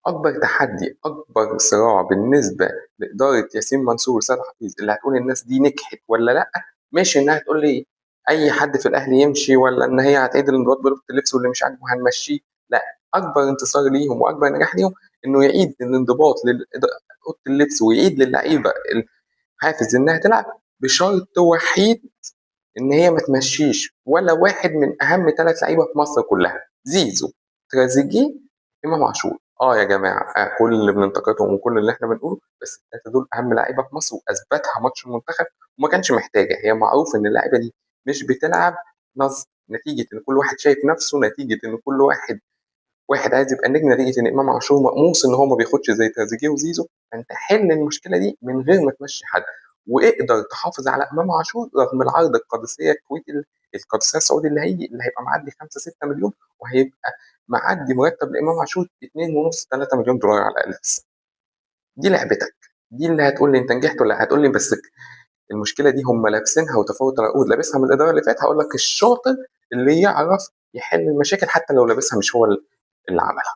اكبر تحدي، اكبر صراع بالنسبه لاداره ياسين منصور وسيد حفيظ، اللي هتقول الناس دي نجحت ولا لا. ماشي انها تقول لي اي حد في الاهلي يمشي، ولا ان هي هتعيد الانضباط بلغه اللبس واللي مش عاجبه هنمشيه. لا، اكبر انتصار ليهم واكبر نجاح ليهم انه يعيد الانضباط لاوضه اللبس، ويعيد للعيبه الحافز انها تلعب، بشرط وحيد ان هي ما تمشيش ولا واحد من اهم 3 لعيبه في مصر كلها: زيزو، تريزيجيه، امام عاشور. اه يا جماعه، كل اللي بننتقدهم وكل اللي احنا بنقوله، بس ال3 دول اهم لعيبه في مصر، واثبتها ماتش المنتخب. وما كانش محتاجه، هي معروف ان اللعيبه دي مش بتلعب نصب، نتيجه ان كل واحد شايف نفسه، نتيجه ان كل واحد عايز يبقى نجم، نتيجه ان امام عاشور مقموص ان هو ما بياخدش زي تريزيجيه وزيزو. فانت حل المشكله دي من غير ما تمشي حد، واقدر تحافظ على امام عاشور رغم العرض القادسيه الكويتي، القادسيه السعودي اللي هيبقى معدي 5 6 مليون، وهيبقى معدي مرتب لامام عاشور 2 ونص 3 مليون دولار على الاقل. دي لعبتك، دي اللي هتقول لي انت نجحت، ولا هتقول لي بس المشكله دي هم لابسينها وتفاوت العقود لابسها من الاداره اللي فاتت. هقول لك الشاطر اللي يعرف يحل المشاكل حتى لو لابسها مش هو اللي عملها.